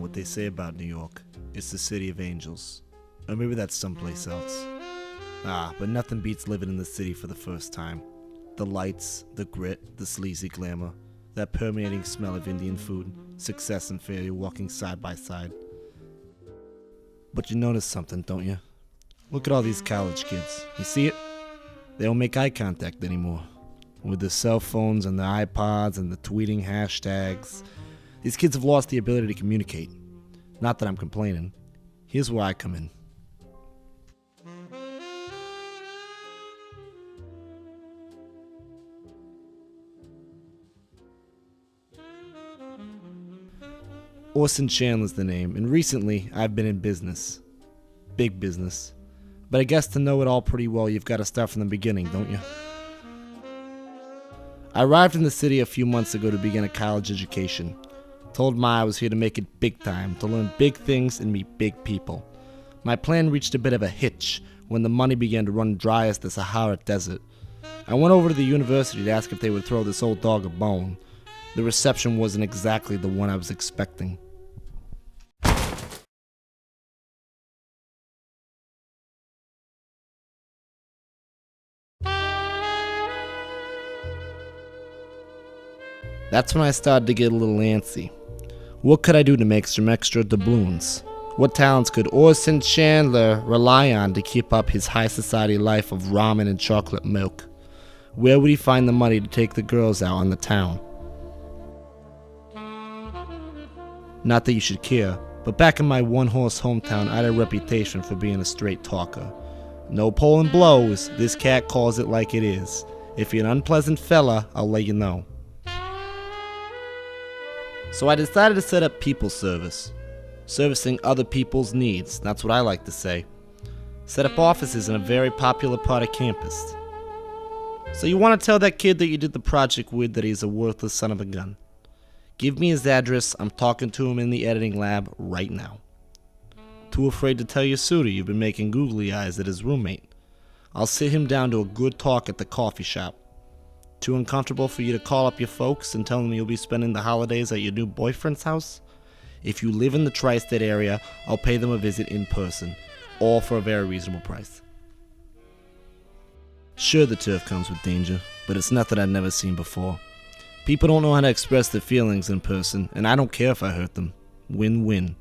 what they say about New York. It's the city of angels. Or maybe that's someplace else. But nothing beats living in the city for the first time. The lights, the grit, the sleazy glamour, that permeating smell of Indian food, success and failure walking side by side. But you notice something, don't you? Look at all these college kids. You see it? They don't make eye contact anymore. With the cell phones and the iPods and the tweeting hashtags, these kids have lost the ability to communicate. Not that I'm complaining. Here's where I come in. Orson Chandler's the name, and recently I've been in business. Big business. But I guess to know it all pretty well, you've got to start from the beginning, don't you? I arrived in the city a few months ago to begin a college education. Told Ma I was here to make it big time, to learn big things and meet big people. My plan reached a bit of a hitch when the money began to run dry as the Sahara Desert. I went over to the university to ask if they would throw this old dog a bone. The reception wasn't exactly the one I was expecting. That's when I started to get a little antsy. What could I do to make some extra doubloons? What talents could Orson Chandler rely on to keep up his high society life of ramen and chocolate milk? Where would he find the money to take the girls out on the town? Not that you should care, but back in my one-horse hometown, I had a reputation for being a straight talker. No pulling blows, this cat calls it like it is. If you're an unpleasant fella, I'll let you know. So I decided to set up people service. Servicing other people's needs, that's what I like to say. Set up offices in a very popular part of campus. So you want to tell that kid that you did the project with that he's a worthless son of a gun. Give me his address, I'm talking to him in the editing lab right now. Too afraid to tell your suitor you've been making googly eyes at his roommate. I'll sit him down to a good talk at the coffee shop. Too uncomfortable for you to call up your folks and tell them you'll be spending the holidays at your new boyfriend's house? If you live in the tri-state area, I'll pay them a visit in person, all for a very reasonable price. Sure, the turf comes with danger, but it's nothing I've never seen before. People don't know how to express their feelings in person, and I don't care if I hurt them. Win-win.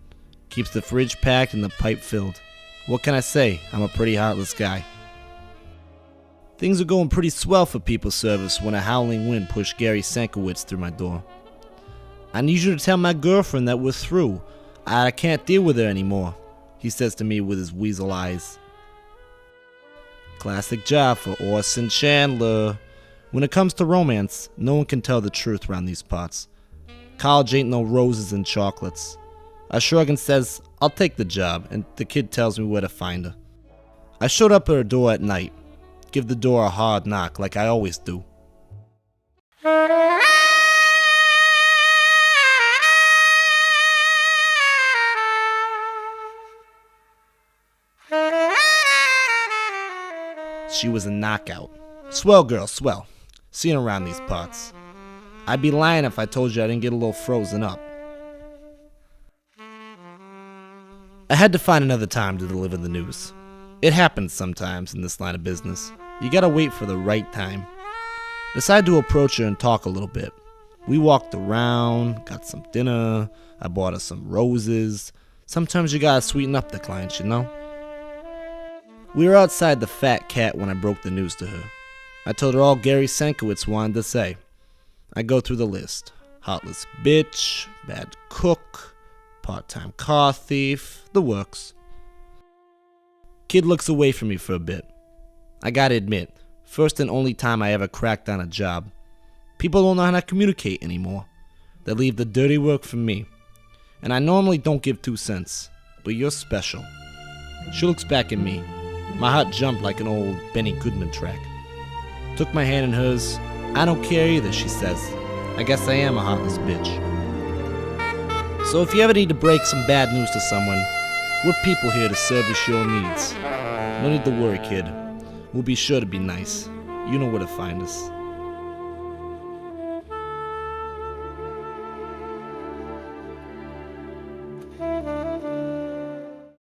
Keeps the fridge packed and the pipe filled. What can I say? I'm a pretty heartless guy. Things are going pretty swell for people service when a howling wind pushed Gary Sankowitz through my door. I need you to tell my girlfriend that we're through. I can't deal with her anymore, he says to me with his weasel eyes. Classic job for Orson Chandler. When it comes to romance, no one can tell the truth around these parts. College ain't no roses and chocolates. I shrug and says, I'll take the job, and the kid tells me where to find her. I showed up at her door at night. Give the door a hard knock like I always do. She was a knockout. Swell girl, swell. Seen her around these parts. I'd be lying if I told you I didn't get a little frozen up. I had to find another time to deliver the news. It happens sometimes in this line of business. You gotta wait for the right time. Decided to approach her and talk a little bit. We walked around, got some dinner, I bought her some roses. Sometimes you gotta sweeten up the clients, you know? We were outside the Fat Cat when I broke the news to her. I told her all Gary Sankowitz wanted to say. I go through the list. Heartless bitch, bad cook, part-time car thief, the works. Kid looks away from me for a bit. I gotta admit, first and only time I ever cracked down a job. People don't know how to communicate anymore. They leave the dirty work for me. And I normally don't give 2 cents, but you're special. She looks back at me. My heart jumped like an old Benny Goodman track. Took my hand in hers. I don't care either, she says. I guess I am a heartless bitch. So if you ever need to break some bad news to someone, we're people here to service your needs. No need to worry, kid. We'll be sure to be nice. You know where to find us.